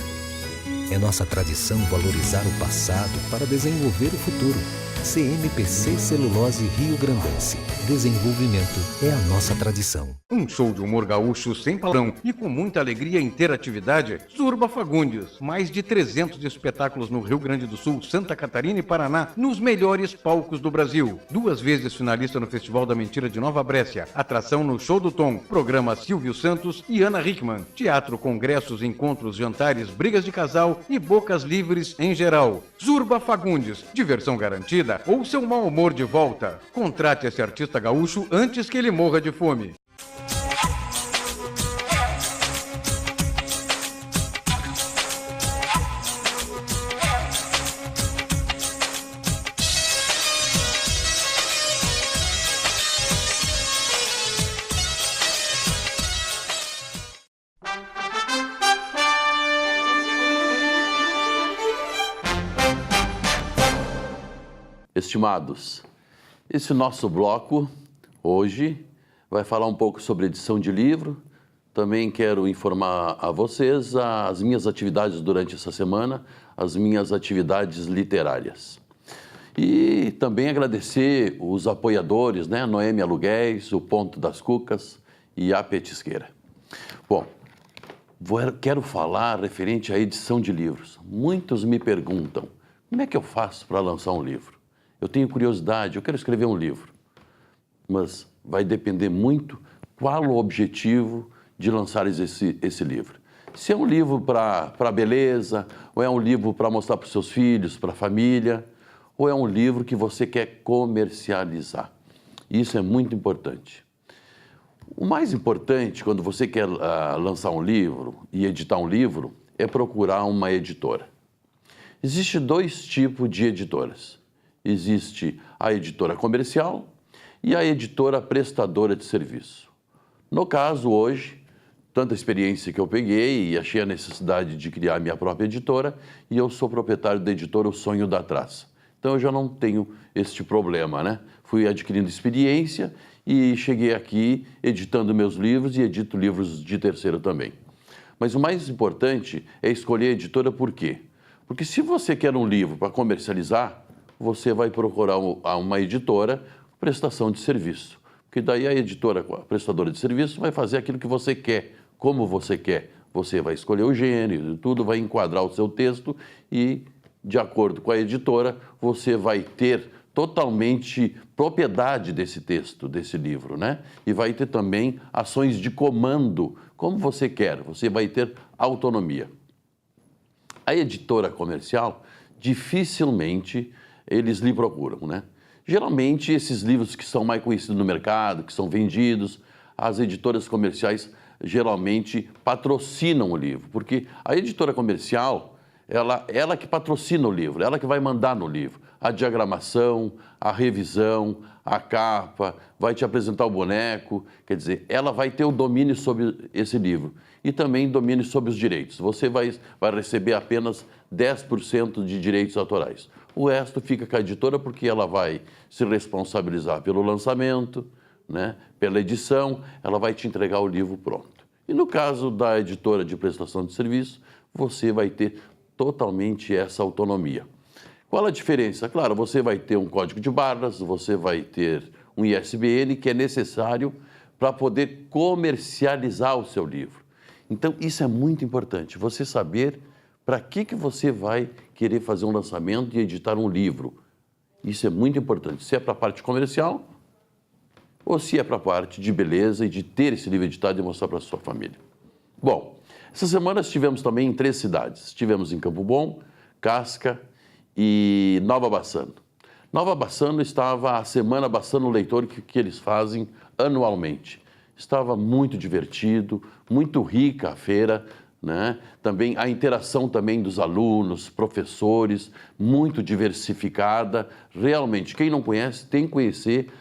É nossa tradição valorizar o passado para desenvolver o futuro. CMPC Celulose Rio Grandense. Desenvolvimento é a nossa tradição. Um show de humor gaúcho sem palavrão e com muita alegria e interatividade. Zurba Fagundes. Mais de 300 espetáculos no Rio Grande do Sul, Santa Catarina e Paraná, nos melhores palcos do Brasil. 2 vezes finalista no Festival da Mentira de Nova Brécia. Atração no Show do Tom. Programa Silvio Santos e Ana Hickman. Teatro, congressos, encontros, jantares, brigas de casal e bocas livres em geral. Zurba Fagundes. Diversão garantida ou seu mau humor de volta. Contrate esse artista gaúcho antes que ele morra de fome. Estimados, esse nosso bloco hoje vai falar um pouco sobre edição de livro. Também quero informar a vocês as minhas atividades durante essa semana, as minhas atividades literárias. E também agradecer os apoiadores, né? Noemi Aluguéis, o Ponto das Cucas e a Petisqueira. Bom, quero falar referente à edição de livros. Muitos me perguntam, como é que eu faço para lançar um livro? Eu tenho curiosidade, eu quero escrever um livro, mas vai depender muito qual o objetivo de lançar esse livro. Se é um livro para beleza, ou é um livro para mostrar para os seus filhos, para a família, ou é um livro que você quer comercializar. Isso é muito importante. O mais importante, quando você quer lançar um livro e editar um livro, é procurar uma editora. Existem 2 tipos de editoras. Existe a editora comercial e a editora prestadora de serviço. No caso, hoje, tanta experiência que eu peguei e achei a necessidade de criar minha própria editora, e eu sou proprietário da editora O Sonho da Traça. Então eu já não tenho este problema, né? Fui adquirindo experiência e cheguei aqui editando meus livros e edito livros de terceiro também. Mas o mais importante é escolher a editora por quê? Porque se você quer um livro para comercializar, você vai procurar uma editora prestação de serviço. Porque daí a editora, a prestadora de serviço, vai fazer aquilo que você quer, como você quer. Você vai escolher o gênero, tudo vai enquadrar o seu texto e, de acordo com a editora, você vai ter totalmente propriedade desse texto, desse livro, né? E vai ter também ações de comando, como você quer. Você vai ter autonomia. A editora comercial, dificilmente eles lhe procuram, né? Geralmente, esses livros que são mais conhecidos no mercado, que são vendidos, as editoras comerciais geralmente patrocinam o livro, porque a editora comercial, ela que patrocina o livro, ela que vai mandar no livro a diagramação, a revisão, a capa, vai te apresentar o boneco, quer dizer, ela vai ter o domínio sobre esse livro e também domínio sobre os direitos. Você vai receber apenas 10% de direitos autorais. O resto fica com a editora porque ela vai se responsabilizar pelo lançamento, né, pela edição, ela vai te entregar o livro pronto. E no caso da editora de prestação de serviço, você vai ter totalmente essa autonomia. Qual a diferença? Claro, você vai ter um código de barras, você vai ter um ISBN que é necessário para poder comercializar o seu livro. Então, isso é muito importante, você saber para que você vai querer fazer um lançamento e editar um livro. Isso é muito importante, se é para a parte comercial ou se é para a parte de beleza e de ter esse livro editado e mostrar para a sua família. Bom, essa semana estivemos também em 3 cidades. Estivemos em Campo Bom, Casca e Nova Bassano. Nova Bassano estava a Semana Bassano Leitor que eles fazem anualmente. Estava muito divertido, muito rica a feira, né? Também a interação também dos alunos, professores, muito diversificada. Realmente, quem não conhece tem que conhecer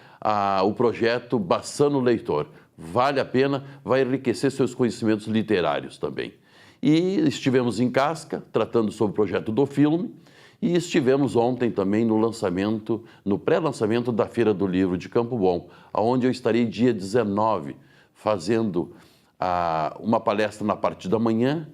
o projeto Bassano Leitor. Vale a pena, vai enriquecer seus conhecimentos literários também. E estivemos em Casca, tratando sobre o projeto do filme, e estivemos ontem também no pré-lançamento da Feira do Livro de Campo Bom, onde eu estarei dia 19, fazendo uma palestra na parte da manhã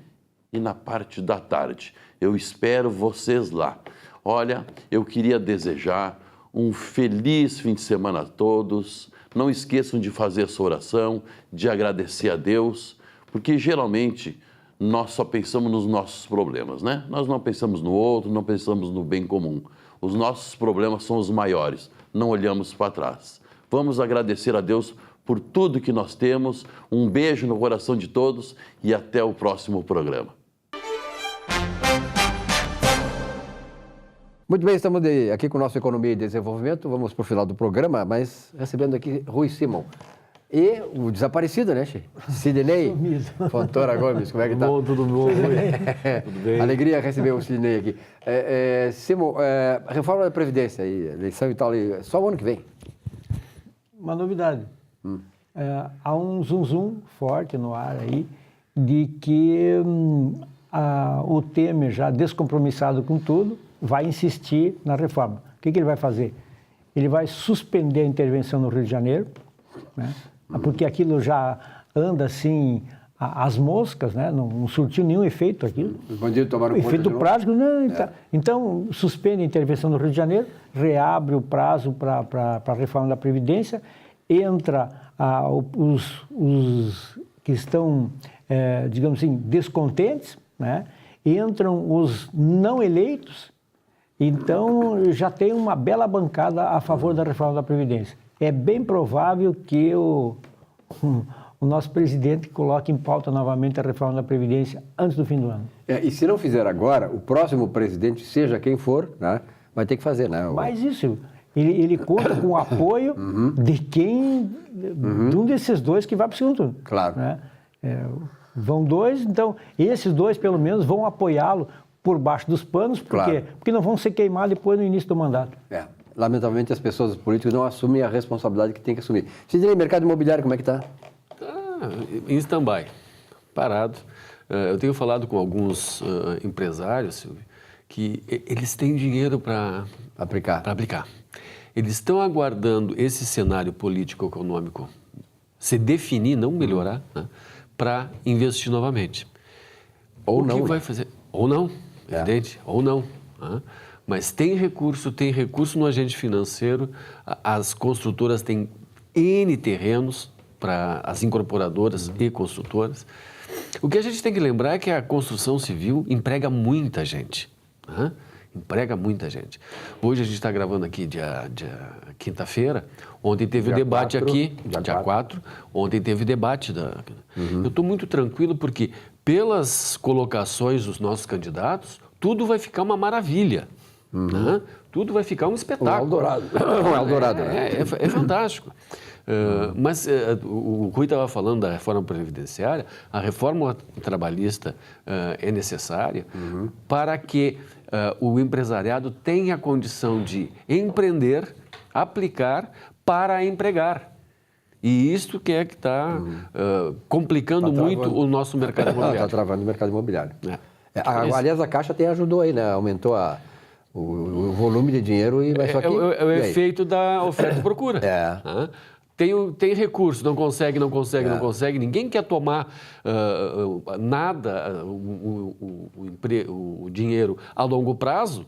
e na parte da tarde. Eu espero vocês lá. Olha, eu queria desejar um feliz fim de semana a todos. Não esqueçam de fazer essa oração, de agradecer a Deus, porque geralmente nós só pensamos nos nossos problemas, né? Nós não pensamos no outro, não pensamos no bem comum. Os nossos problemas são os maiores, não olhamos para trás. Vamos agradecer a Deus por tudo que nós temos. Um beijo no coração de todos e até o próximo programa. Muito bem, estamos aqui com o nosso Economia e Desenvolvimento. Vamos para o final do programa, mas recebendo aqui Rui Simon. E o desaparecido, né, Che? Sidney Fontoura Gomes, como é que tá? Tudo bom, Rui? Tudo bem? Alegria receber o Sidney aqui. Simon, reforma da Previdência, eleição e tal, só o ano que vem. Uma novidade. Há um zum forte no ar aí de que o Temer, já descompromissado com tudo, vai insistir na reforma. O que ele vai fazer? Ele vai suspender a intervenção no Rio de Janeiro, né? Porque aquilo já anda assim, as moscas, né? Não surtiu nenhum efeito aquilo. Os bandidos tomaram conta efeito prático, não. Então, suspende a intervenção no Rio de Janeiro, reabre o prazo para a reforma da Previdência, entra os que estão, digamos assim, descontentes, né? Entram os não eleitos, então já tem uma bela bancada a favor da reforma da Previdência. É bem provável que o nosso presidente coloque em pauta novamente a reforma da Previdência antes do fim do ano. E se não fizer agora, o próximo presidente, seja quem for, né, vai ter que fazer, né? Mas isso, ele conta com o apoio de um desses dois que vai para o segundo turno. Claro. Né? Vão dois, então esses dois pelo menos vão apoiá-lo por baixo dos panos, Claro. Porque não vão ser queimados depois no início do mandato. Lamentavelmente as pessoas, os políticos, não assumem a responsabilidade que tem que assumir. Sidney, mercado imobiliário, como é que está? Em stand-by, parado. Eu tenho falado com alguns empresários, Silvio, que eles têm dinheiro para aplicar. Eles estão aguardando esse cenário político-econômico se definir, não melhorar, né, para investir novamente. Ou o não. que vai fazer? Ou não, evidente, ou não. Né? Mas tem recurso no agente financeiro, as construtoras têm N terrenos para as incorporadoras e construtoras. O que a gente tem que lembrar é que a construção civil emprega muita gente, né? Emprega muita gente. Hoje a gente está gravando aqui dia quinta-feira, ontem teve o debate aqui, dia 4, ontem teve debate. Eu estou muito tranquilo porque pelas colocações dos nossos candidatos, tudo vai ficar uma maravilha. Né? Tudo vai ficar um espetáculo. Um Eldorado. É fantástico. Mas o Rui estava falando da reforma previdenciária, a reforma trabalhista é necessária para que o empresariado tenha a condição de empreender, aplicar para empregar. E isso que está complicando muito o nosso mercado imobiliário. Está travando o mercado imobiliário. Aliás, a Caixa até ajudou aí, né? Aumentou o volume de dinheiro e vai só que... É o efeito da oferta e procura. Tem recurso, não consegue. Ninguém quer tomar nada, o dinheiro a longo prazo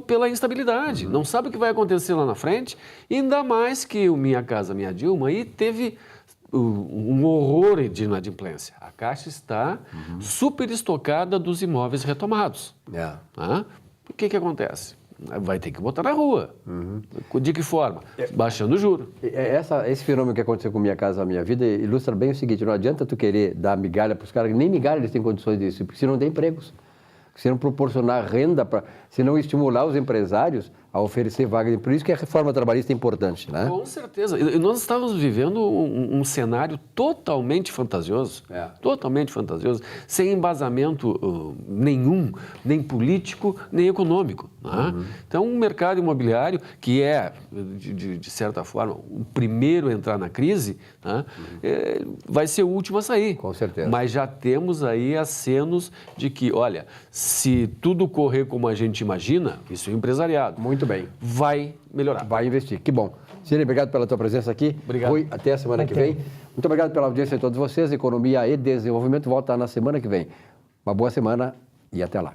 pela instabilidade. Não sabe o que vai acontecer lá na frente. Ainda mais que o Minha Casa Minha Dilma aí teve um horror de inadimplência. A Caixa está super estocada dos imóveis retomados. O que acontece? Vai ter que botar na rua. De que forma? Baixando o juro. Esse fenômeno que aconteceu com Minha Casa Minha Vida ilustra bem o seguinte: não adianta tu querer dar migalha para os caras, nem migalha eles têm condições disso, porque se não tem empregos. Se não proporcionar renda, se não estimular os empresários a oferecer vagas de emprego. Por isso que a reforma trabalhista é importante, né? Com certeza. E nós estávamos vivendo um cenário totalmente fantasioso, sem embasamento nenhum, nem político, nem econômico. Né? Então, um mercado imobiliário que é, de certa forma, o primeiro a entrar na crise, né? Vai ser o último a sair. Com certeza. Mas já temos aí acenos de que, olha, se tudo correr como a gente imagina, isso é empresariado. Muito bem. Vai melhorar. Vai investir. Que bom. Siri, obrigado pela tua presença aqui. Obrigado. Rui, até a semana que vem. Muito obrigado pela audiência de todos vocês. Economia e Desenvolvimento volta na semana que vem. Uma boa semana e até lá.